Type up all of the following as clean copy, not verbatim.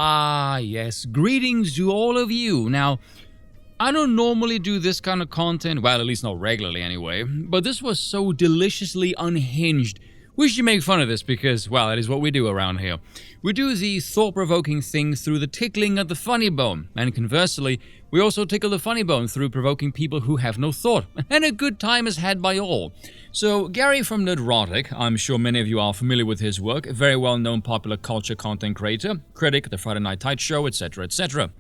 Ah, yes. Greetings to all of you. Now, I don't normally do this kind of content, well, at least not regularly anyway, but this was so deliciously unhinged. We should make fun of this because, well, that is what we do around here. We do the thought-provoking thing through the tickling of the funny bone, and conversely, we also tickle the funny bone through provoking people who have no thought, and a good time is had by all. So, Gary from Nerdrotic, I'm sure many of you are familiar with his work, a very well-known popular culture content creator, critic, The Friday Night Tide Show, etc., etc.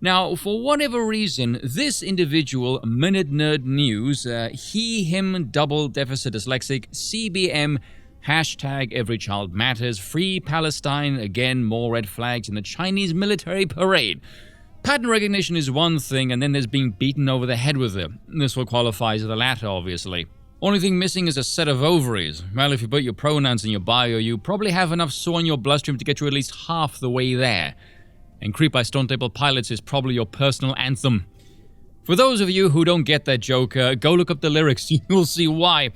Now, for whatever reason, this individual, Minute Nerd News, he, him, double deficit dyslexic, CBM, hashtag Every Child Matters, Free Palestine, again, more red flags in the Chinese military parade. Pattern recognition is one thing, and then there's being beaten over the head with it. This will qualify as the latter, obviously. Only thing missing is a set of ovaries. Well, if you put your pronouns in your bio, you probably have enough soy in your bloodstream to get you at least half the way there. And Creep by Stone Temple Pilots is probably your personal anthem. For those of you who don't get that joke, go look up the lyrics, you'll see why.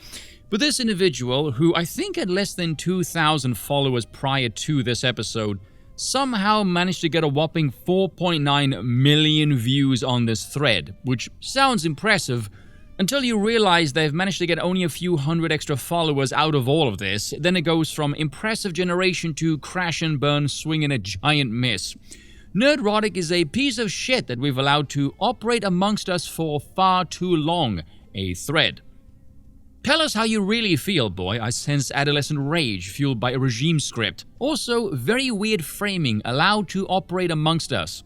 But this individual, who I think had less than 2,000 followers prior to this episode, somehow managed to get a whopping 4.9 million views on this thread, which sounds impressive, until you realize they've managed to get only a few hundred extra followers out of all of this. Then it goes from impressive generation to crash and burn, swing and a giant miss. Nerdrotic is a piece of shit that we've allowed to operate amongst us for far too long. A thread. Tell us how you really feel, boy. I sense adolescent rage fueled by a regime script. Also, very weird framing allowed to operate amongst us.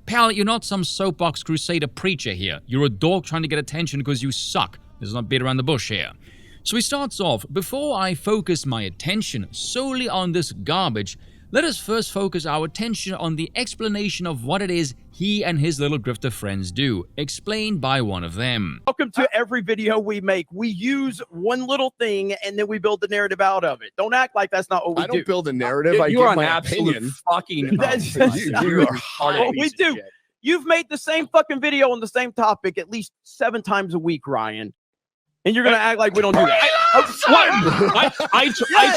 Pal, you're not some soapbox crusader preacher here. You're a dog trying to get attention because you suck. There's not beat around the bush here. So he starts off, before I focus my attention solely on this garbage, let us first focus our attention on the explanation of what it is he and his little grifter friends do, explained by one of them. Welcome to every video we make. We use one little thing and then we build the narrative out of it. Don't act like that's not what we do. I don't build a narrative. I You give are an my absolute opinion. fucking. You are hard. What we do. You've made the same fucking video on the same topic at least 7 times a week, Ryan. And you're going to act like we don't do that. I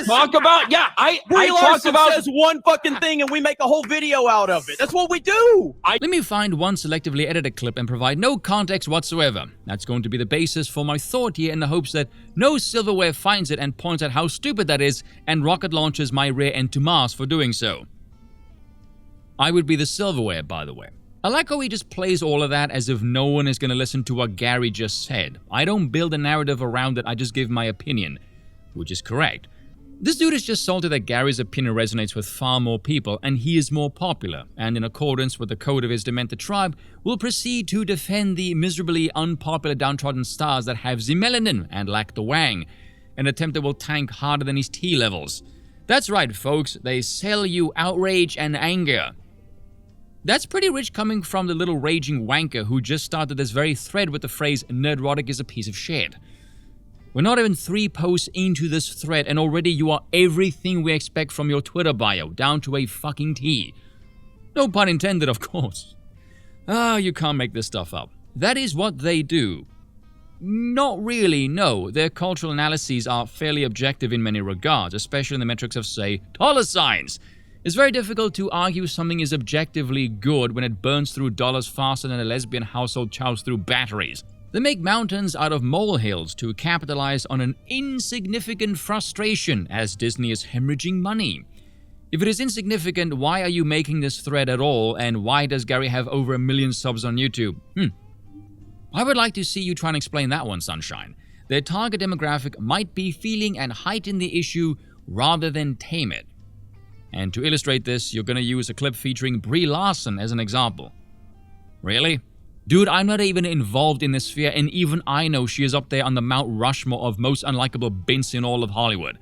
talk about, I talk about says one fucking thing and we make a whole video out of it. That's what we do. Let me find one selectively edited clip and provide no context whatsoever. That's going to be the basis for my thought here in the hopes that no silverware finds it and points out how stupid that is and rocket launches my rear end to Mars for doing so. I would be the silverware, by the way. I like how he just plays all of that as if no one is going to listen to what Gary just said. I don't build a narrative around it, I just give my opinion, which is correct. This dude is just salty that Gary's opinion resonates with far more people and he is more popular, and in accordance with the code of his demented tribe, will proceed to defend the miserably unpopular downtrodden stars that have the melanin and lack the wang, an attempt that will tank harder than his T levels. That's right, folks, they sell you outrage and anger. That's pretty rich coming from the little raging wanker who just started this very thread with the phrase Nerdrotic is a piece of shit. We're not even 3 posts into this thread and already you are everything we expect from your Twitter bio, down to a fucking T. No pun intended, of course. You can't make this stuff up. That is what they do. Not really, no. Their cultural analyses are fairly objective in many regards, especially in the metrics of, say, dollar signs. It's very difficult to argue something is objectively good when it burns through dollars faster than a lesbian household chows through batteries. They make mountains out of molehills to capitalize on an insignificant frustration as Disney is hemorrhaging money. If it is insignificant, why are you making this thread at all, and why does Gary have over 1 million subs on YouTube? I would like to see you try and explain that one, Sunshine. Their target demographic might be feeling and heighten the issue rather than tame it. And to illustrate this, you're gonna use a clip featuring Brie Larson as an example. Really? Dude, I'm not even involved in this sphere, and even I know she is up there on the Mount Rushmore of most unlikable bints in all of Hollywood.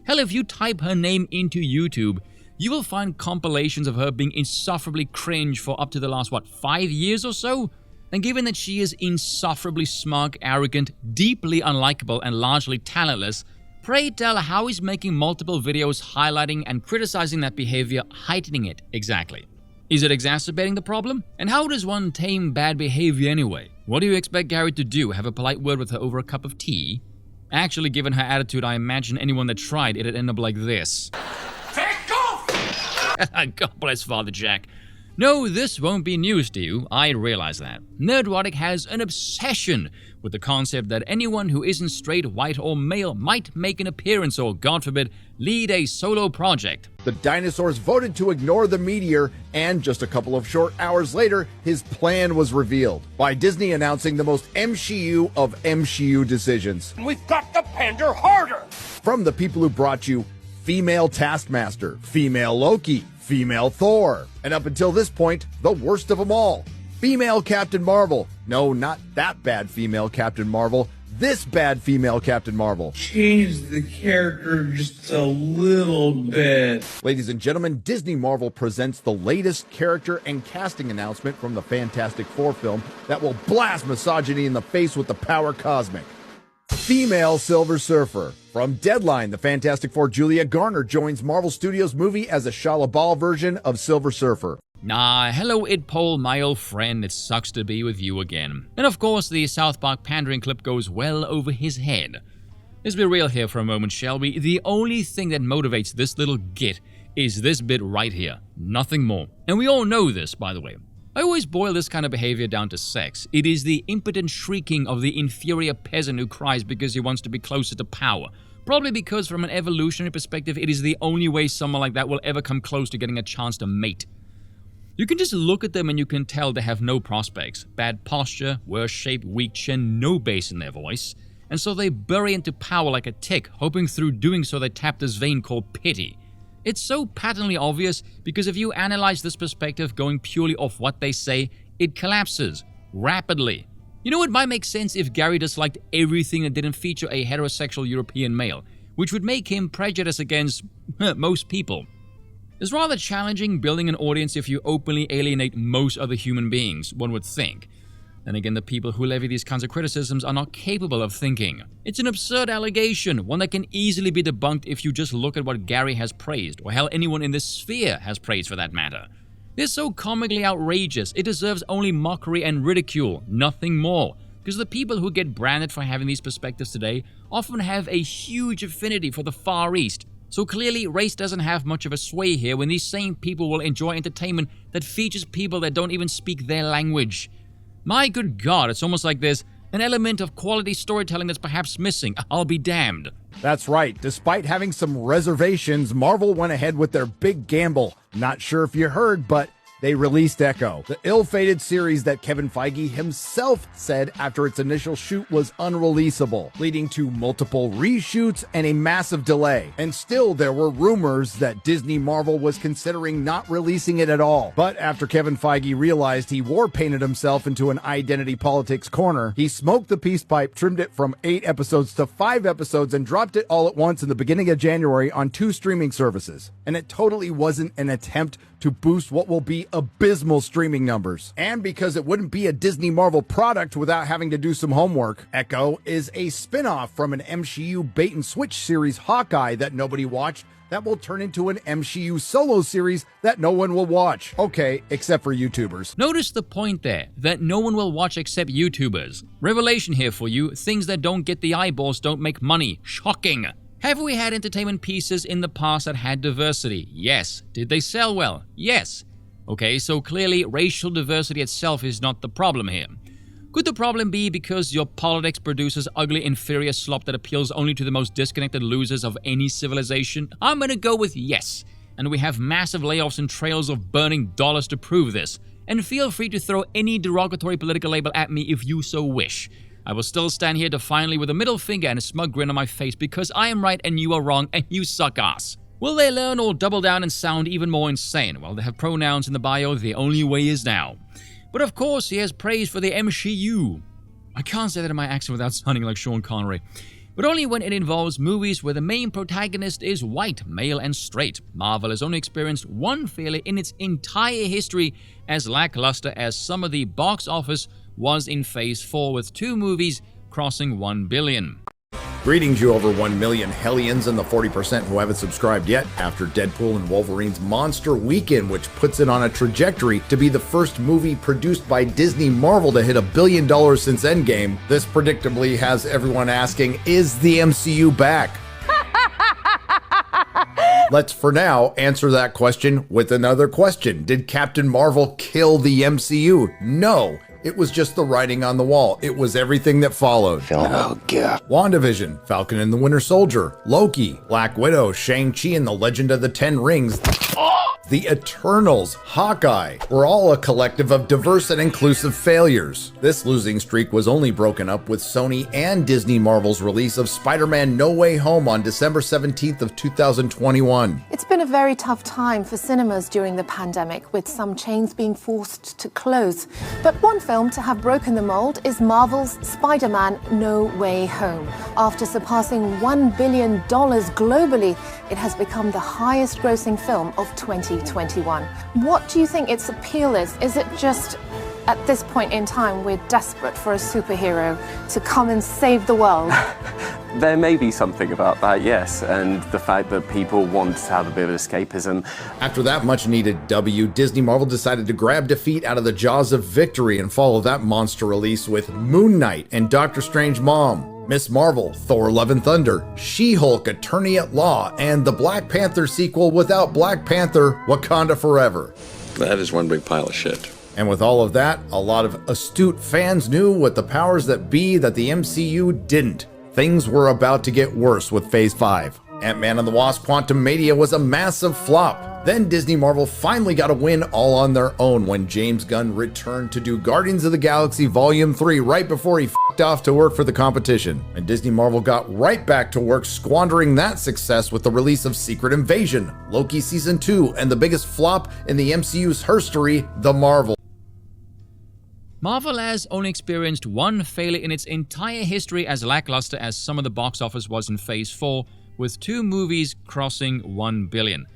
Hell, if you type her name into YouTube, you will find compilations of her being insufferably cringe for up to the last, 5 years or so? And given that she is insufferably smug, arrogant, deeply unlikable, and largely talentless, pray tell how is making multiple videos highlighting and criticizing that behavior heightening it exactly? Is it exacerbating the problem? And how does one tame bad behavior anyway? What do you expect Gary to do? Have a polite word with her over a cup of tea? Actually, given her attitude, I imagine anyone that tried it'd end up like this. Take off! God bless Father Jack. No, this won't be news to you, I realize that. Nerdrotic has an obsession with the concept that anyone who isn't straight, white, or male might make an appearance or, God forbid, lead a solo project. The dinosaurs voted to ignore the meteor, and just a couple of short hours later, his plan was revealed by Disney announcing the most MCU of MCU decisions. We've got to pander harder. From the people who brought you female Taskmaster, female Loki, female Thor, and up until this point, the worst of them all, female Captain Marvel. No, not that bad female Captain Marvel, this bad female Captain Marvel. Change the character just a little bit. Ladies and gentlemen, Disney Marvel presents the latest character and casting announcement from the Fantastic Four film that will blast misogyny in the face with the power cosmic. Female Silver Surfer. From Deadline, the Fantastic Four Julia Garner joins Marvel Studios movie as a Shia LaBeouf version of Silver Surfer. Hello Idpol, my old friend, it sucks to be with you again. And of course, the South Park pandering clip goes well over his head. Let's be real here for a moment, shall we? The only thing that motivates this little git is this bit right here, nothing more. And we all know this, by the way. I always boil this kind of behavior down to sex. It is the impotent shrieking of the inferior peasant who cries because he wants to be closer to power. Probably because from an evolutionary perspective, it is the only way someone like that will ever come close to getting a chance to mate. You can just look at them and you can tell they have no prospects. Bad posture, worse shape, weak chin, no bass in their voice. And so they bury into power like a tick, hoping through doing so they tap this vein called pity. It's so patently obvious because if you analyze this perspective going purely off what they say, it collapses rapidly. You know, it might make sense if Gary disliked everything that didn't feature a heterosexual European male, which would make him prejudiced against most people. It's rather challenging building an audience if you openly alienate most other human beings, one would think. Then again, the people who levy these kinds of criticisms are not capable of thinking. It's an absurd allegation, one that can easily be debunked if you just look at what Gary has praised, or hell, anyone in this sphere has praised for that matter. They're so comically outrageous, it deserves only mockery and ridicule, nothing more. Because the people who get branded for having these perspectives today often have a huge affinity for the Far East. So clearly, race doesn't have much of a sway here when these same people will enjoy entertainment that features people that don't even speak their language. My good God, it's almost like there's an element of quality storytelling that's perhaps missing. I'll be damned. That's right. Despite having some reservations, Marvel went ahead with their big gamble. Not sure if you heard, but they released Echo, the ill-fated series that Kevin Feige himself said after its initial shoot was unreleasable, leading to multiple reshoots and a massive delay. And still, there were rumors that Disney Marvel was considering not releasing it at all. But after Kevin Feige realized he war-painted himself into an identity politics corner, he smoked the peace pipe, trimmed it from 8 episodes to 5 episodes, and dropped it all at once in the beginning of January on 2 streaming services. And it totally wasn't an attempt to boost what will be abysmal streaming numbers. And because it wouldn't be a Disney Marvel product without having to do some homework, Echo is a spin-off from an MCU bait-and-switch series, Hawkeye, that nobody watched, that will turn into an MCU solo series that no one will watch. Okay, except for YouTubers. Notice the point there, that no one will watch except YouTubers. Revelation here for you, things that don't get the eyeballs don't make money. Shocking. Have we had entertainment pieces in the past that had diversity? Yes. Did they sell well? Yes. Okay, so clearly racial diversity itself is not the problem here. Could the problem be because your politics produces ugly, inferior slop that appeals only to the most disconnected losers of any civilization? I'm gonna go with yes. And we have massive layoffs and trails of burning dollars to prove this. And feel free to throw any derogatory political label at me if you so wish. I will still stand here defiantly with a middle finger and a smug grin on my face because I am right and you are wrong and you suck ass. Will they learn or double down and sound even more insane? Well, they have pronouns in the bio, the only way is now. But of course, he has praise for the MCU. I can't say that in my accent without sounding like Sean Connery. But only when it involves movies where the main protagonist is white, male, and straight. Marvel has only experienced one failure in its entire history, as lackluster as some of the box office was in Phase 4 with 2 movies crossing 1 billion. Greetings, you over 1 million hellions and the 40% who haven't subscribed yet after Deadpool and Wolverine's Monster Weekend, which puts it on a trajectory to be the first movie produced by Disney Marvel to hit $1 billion since Endgame. This predictably has everyone asking, is the MCU back? Let's for now answer that question with another question. Did Captain Marvel kill the MCU? No. It was just the writing on the wall. It was everything that followed. Oh, God. WandaVision, Falcon and the Winter Soldier, Loki, Black Widow, Shang-Chi and the Legend of the Ten Rings, the Eternals, Hawkeye, were all a collective of diverse and inclusive failures. This losing streak was only broken up with Sony and Disney Marvel's release of Spider-Man No Way Home on December 17th of 2021. It's been a very tough time for cinemas during the pandemic, with some chains being forced to close. But one film to have broken the mold is Marvel's Spider-Man No Way Home. After surpassing $1 billion globally, it has become the highest grossing film of 2021. What do you think its appeal is? Is it just, at this point in time, we're desperate for a superhero to come and save the world? There may be something about that, yes, and the fact that people want to have a bit of escapism. After that much-needed W, Disney Marvel decided to grab defeat out of the jaws of victory and follow that monster release with Moon Knight and Doctor Strange Mom, Miss Marvel, Thor Love and Thunder, She-Hulk Attorney at Law, and the Black Panther sequel without Black Panther, Wakanda Forever. That is one big pile of shit. And with all of that, a lot of astute fans knew what the powers that be that the MCU didn't. Things were about to get worse with Phase 5. Ant-Man and the Wasp: Quantumania was a massive flop. Then Disney Marvel finally got a win all on their own when James Gunn returned to do Guardians of the Galaxy Volume 3 right before he f***ed off to work for the competition. And Disney Marvel got right back to work squandering that success with the release of Secret Invasion, Loki Season 2, and the biggest flop in the MCU's history, The Marvel. Marvel has only experienced one failure in its entire history as lackluster as some of the box office was in Phase 4, with 2 movies crossing $1 billion.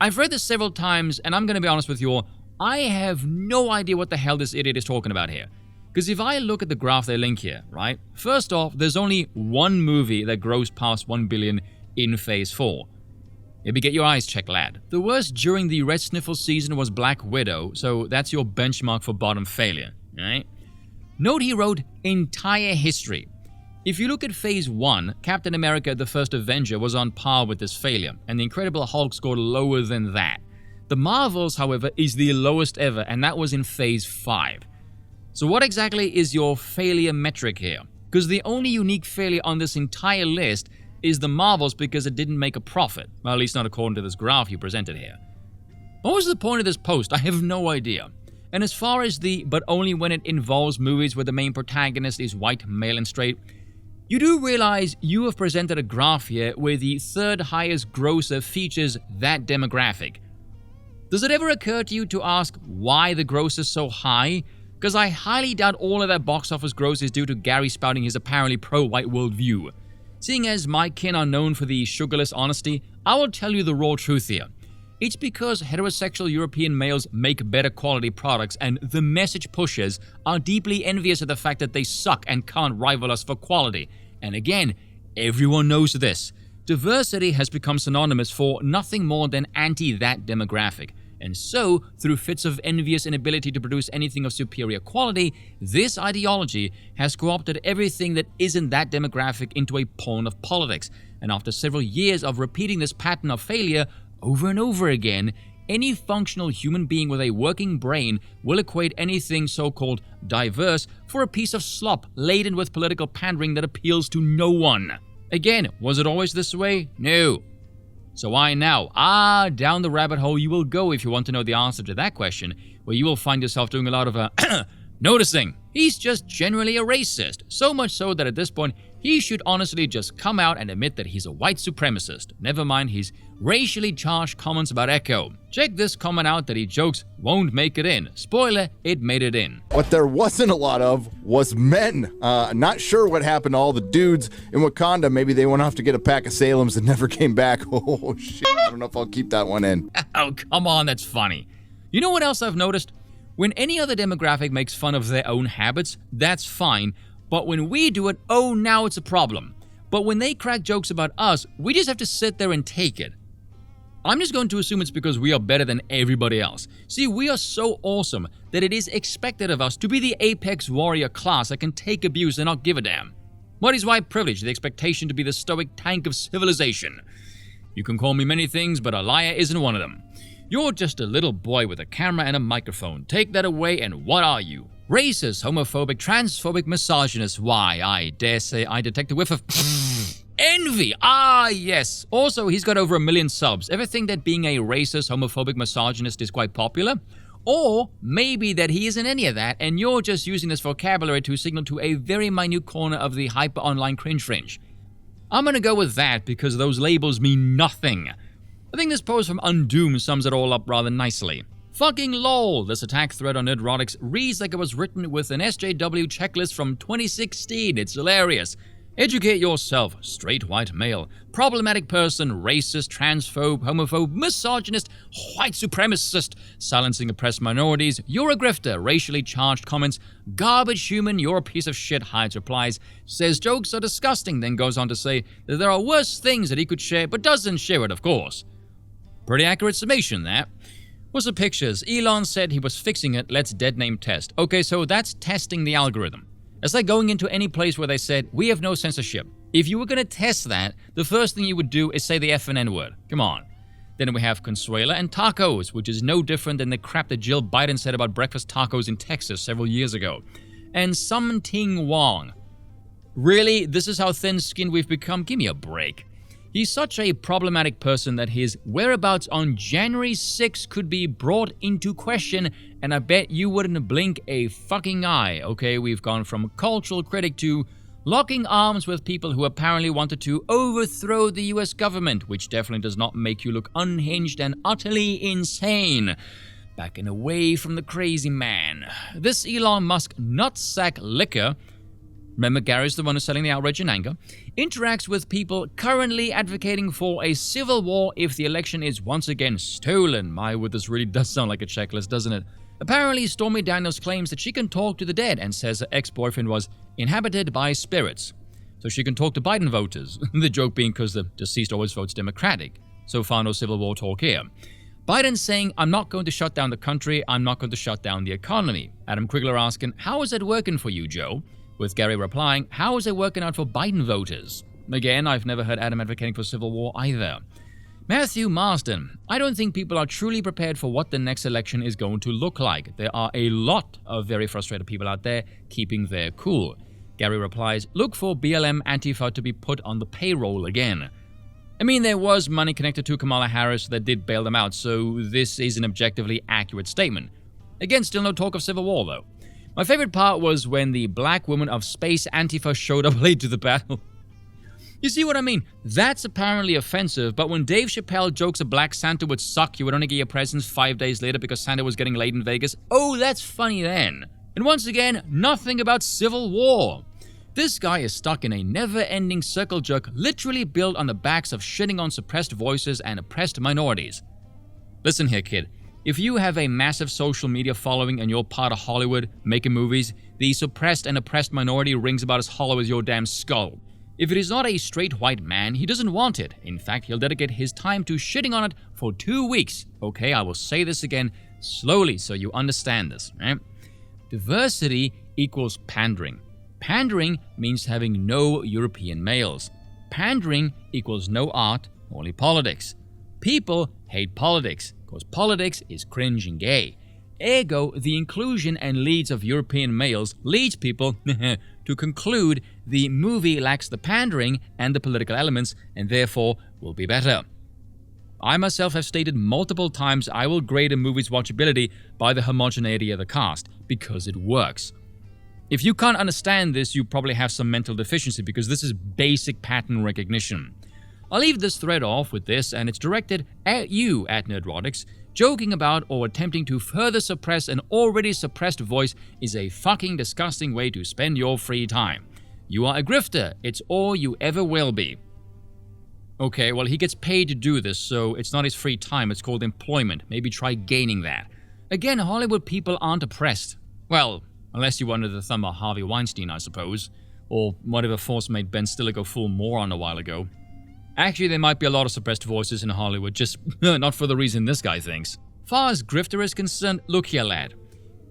I've read this several times, and I'm going to be honest with you all, I have no idea what the hell this idiot is talking about here. Because if I look at the graph they link here, right? First off, there's only one movie that grossed past $1 billion in Phase 4. Maybe get your eyes checked, lad. The worst during the Red Sniffle season was Black Widow, so that's your benchmark for bottom failure, right? Note he wrote entire history. If you look at Phase 1, Captain America the First Avenger was on par with this failure, and the Incredible Hulk scored lower than that. The Marvels, however, is the lowest ever, and that was in Phase 5. So what exactly is your failure metric here? Because the only unique failure on this entire list is the Marvels because it didn't make a profit. Well, at least not according to this graph you presented here. What was the point of this post? I have no idea. And as far as the but only when it involves movies where the main protagonist is white, male, and straight, you do realize you have presented a graph here where the third highest grosser features that demographic. Does it ever occur to you to ask why the gross is so high? Because I highly doubt all of that box office gross is due to Gary spouting his apparently pro-white worldview. Seeing as my kin are known for the sugarless honesty, I will tell you the raw truth here. It's because heterosexual European males make better quality products, and the message pushers are deeply envious of the fact that they suck and can't rival us for quality. And again, everyone knows this. Diversity has become synonymous for nothing more than anti-that demographic. And so, through fits of envious inability to produce anything of superior quality, this ideology has co-opted everything that isn't that demographic into a pawn of politics. And after several years of repeating this pattern of failure over and over again, any functional human being with a working brain will equate anything so-called diverse for a piece of slop laden with political pandering that appeals to no one. Again, was it always this way? No. So why now? Down the rabbit hole you will go if you want to know the answer to that question, where you will find yourself doing a lot of noticing. He's just generally a racist, so much so that at this point, he should honestly just come out and admit that he's a white supremacist. Never mind his racially charged comments about Echo. Check this comment out that he jokes won't make it in. Spoiler, it made it in. What there wasn't a lot of was men. Not sure what happened to all the dudes in Wakanda. Maybe they went off to get a pack of Salems and never came back. Oh, shit. I don't know if I'll keep that one in. Oh, come on, that's funny. You know what else I've noticed? When any other demographic makes fun of their own habits, that's fine. But when we do it, oh, now it's a problem. But when they crack jokes about us, we just have to sit there and take it. I'm just going to assume it's because we are better than everybody else. See, we are so awesome that it is expected of us to be the apex warrior class that can take abuse and not give a damn. What is white privilege? The expectation to be the stoic tank of civilization. You can call me many things, but a liar isn't one of them. You're just a little boy with a camera and a microphone. Take that away, and what are you? Racist, homophobic, transphobic, misogynist. Why, I dare say I detect a whiff of envy. Ah, yes. Also, he's got over 1 million subs. Ever think that being a racist, homophobic, misogynist is quite popular? Or maybe that he isn't any of that, and you're just using this vocabulary to signal to a very minute corner of the hyper-online cringe fringe. I'm gonna go with that because those labels mean nothing. I think this post from Undoom sums it all up rather nicely. Fucking lol, this attack thread on Nerdrotic reads like it was written with an SJW checklist from 2016. It's hilarious. Educate yourself, straight white male, problematic person, racist, transphobe, homophobe, misogynist, white supremacist, silencing oppressed minorities, you're a grifter, racially charged comments, garbage human, you're a piece of shit, hides replies, says jokes are disgusting, then goes on to say that there are worse things that he could share, but doesn't share it, of course. Pretty accurate summation, that. What's the pictures? Elon said he was fixing it, let's dead name test. Okay, so that's testing the algorithm. It's like going into any place where they said, we have no censorship. If you were going to test that, the first thing you would do is say the F and N word. Come on. Then we have Consuela and tacos, which is no different than the crap that Jill Biden said about breakfast tacos in Texas several years ago. And Something Wong. Really? This is how thin-skinned we've become? Give me a break. He's such a problematic person that his whereabouts on January 6th could be brought into question, and I bet you wouldn't blink a fucking eye. Okay, we've gone from cultural critic to locking arms with people who apparently wanted to overthrow the US government, which definitely does not make you look unhinged and utterly insane. Backing away from the crazy man. This Elon Musk nutsack liquor, remember Gary's the one who's selling the outrage and anger, interacts with people currently advocating for a civil war if the election is once again stolen. My word, this really does sound like a checklist, doesn't it? Apparently, Stormy Daniels claims that she can talk to the dead and says her ex-boyfriend was inhabited by spirits. So she can talk to Biden voters. The joke being because the deceased always votes Democratic. So far, no civil war talk here. Biden saying, I'm not going to shut down the country, I'm not going to shut down the economy. Adam Krigler asking, how is that working for you, Joe? With Gary replying, how is it working out for Biden voters? Again, I've never heard Adam advocating for civil war either. Matthew Marsden, I don't think people are truly prepared for what the next election is going to look like. There are a lot of very frustrated people out there keeping their cool. Gary replies, look for BLM Antifa to be put on the payroll again. I mean, there was money connected to Kamala Harris that did bail them out, so this is an objectively accurate statement. Again, still no talk of civil war, though. My favorite part was when the black woman of space Antifa showed up late to the battle. You see what I mean? That's apparently offensive, but when Dave Chappelle jokes a black Santa would suck, you would only get your presents 5 days later because Santa was getting laid in Vegas, oh, that's funny then. And once again, nothing about civil war. This guy is stuck in a never-ending circle jerk literally built on the backs of shitting on suppressed voices and oppressed minorities. Listen here, kid. If you have a massive social media following and you're part of Hollywood, making movies, the suppressed and oppressed minority rings about as hollow as your damn skull. If it is not a straight white man, he doesn't want it. In fact, he'll dedicate his time to shitting on it for 2 weeks. Okay, I will say this again slowly so you understand this, right? Diversity equals pandering. Pandering means having no European males. Pandering equals no art, only politics. People hate politics, because politics is cringe and gay. Ergo, the inclusion and leads of European males leads people to conclude the movie lacks the pandering and the political elements, and therefore will be better. I myself have stated multiple times I will grade a movie's watchability by the homogeneity of the cast, because it works. If you can't understand this, you probably have some mental deficiency, because this is basic pattern recognition. I'll leave this thread off with this, and it's directed at you, at Nerdrotic. Joking about or attempting to further suppress an already suppressed voice is a fucking disgusting way to spend your free time. You are a grifter. It's all you ever will be. Okay, well, he gets paid to do this, so it's not his free time. It's called employment. Maybe try gaining that. Again, Hollywood people aren't oppressed. Well, unless you're under the thumb of Harvey Weinstein, I suppose. Or whatever force made Ben Stiller go full moron a while ago. Actually, there might be a lot of suppressed voices in Hollywood, just not for the reason this guy thinks. Far as grifter is concerned, look here, lad.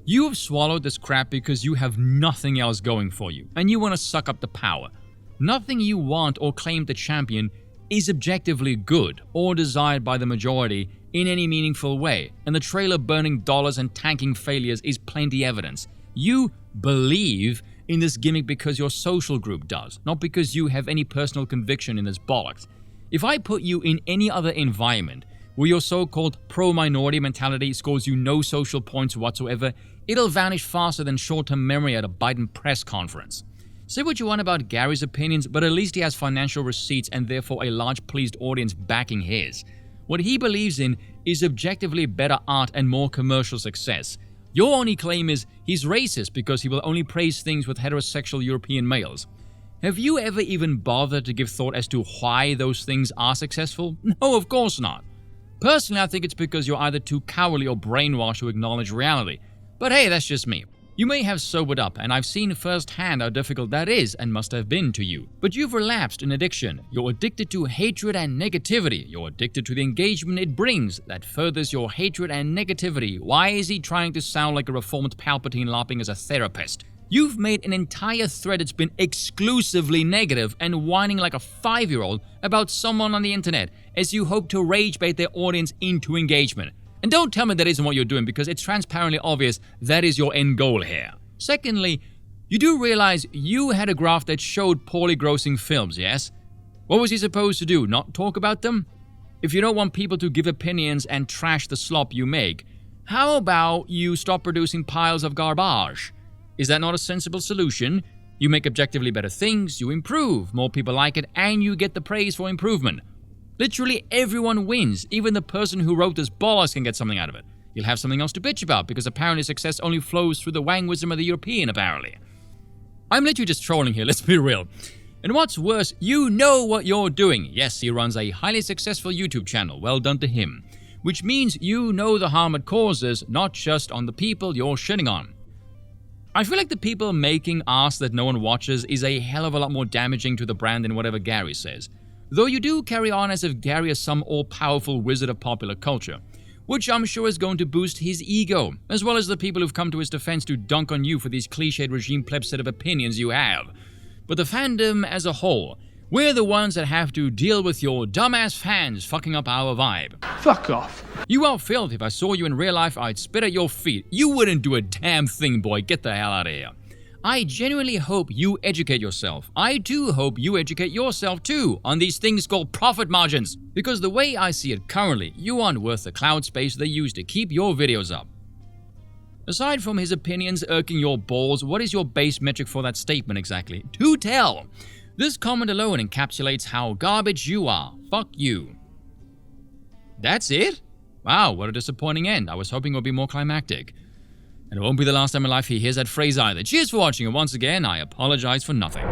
You have swallowed this crap because you have nothing else going for you, and you want to suck up the power. Nothing you want or claim to champion is objectively good or desired by the majority in any meaningful way, and the trailer burning dollars and tanking failures is plenty evidence. You believe in this gimmick because your social group does, not because you have any personal conviction in this bollocks. If I put you in any other environment where your so-called pro-minority mentality scores you no social points whatsoever, it'll vanish faster than short-term memory at a Biden press conference. Say what you want about Gary's opinions, but at least he has financial receipts and therefore a large pleased audience backing his. What he believes in is objectively better art and more commercial success. Your only claim is he's racist because he will only praise things with heterosexual European males. Have you ever even bothered to give thought as to why those things are successful? No, of course not. Personally, I think it's because you're either too cowardly or brainwashed to acknowledge reality. But hey, that's just me. You may have sobered up, and I've seen firsthand how difficult that is and must have been to you. But you've relapsed in addiction. You're addicted to hatred and negativity. You're addicted to the engagement it brings that furthers your hatred and negativity. Why is he trying to sound like a reformed Palpatine LARPing as a therapist? You've made an entire thread that's been exclusively negative and whining like a 5-year-old about someone on the internet as you hope to rage bait their audience into engagement. And don't tell me that isn't what you're doing, because it's transparently obvious that is your end goal here. Secondly, you do realize you had a graph that showed poorly grossing films, yes? What was he supposed to do, not talk about them? If you don't want people to give opinions and trash the slop you make, how about you stop producing piles of garbage? Is that not a sensible solution? You make objectively better things, you improve, more people like it, and you get the praise for improvement. Literally everyone wins. Even the person who wrote this bollocks can get something out of it. You'll have something else to bitch about, because apparently success only flows through the wang-wisdom of the European, apparently. I'm literally just trolling here, let's be real. And what's worse, you know what you're doing. Yes, he runs a highly successful YouTube channel, well done to him. Which means you know the harm it causes, not just on the people you're shitting on. I feel like the people making ass that no one watches is a hell of a lot more damaging to the brand than whatever Gary says. Though you do carry on as if Gary is some all-powerful wizard of popular culture, which I'm sure is going to boost his ego, as well as the people who've come to his defense to dunk on you for these cliched regime pleb set of opinions you have. But the fandom as a whole, we're the ones that have to deal with your dumbass fans fucking up our vibe. Fuck off. You are filth. If I saw you in real life, I'd spit at your feet. You wouldn't do a damn thing, boy. Get the hell out of here. I genuinely hope you educate yourself. I too hope you educate yourself too on these things called profit margins. Because the way I see it currently, you aren't worth the cloud space they use to keep your videos up. Aside from his opinions irking your balls, what is your base metric for that statement exactly? Do tell! This comment alone encapsulates how garbage you are. Fuck you. That's it? Wow, what a disappointing end. I was hoping it would be more climactic. And it won't be the last time in life he hears that phrase either. Cheers for watching, and once again, I apologize for nothing.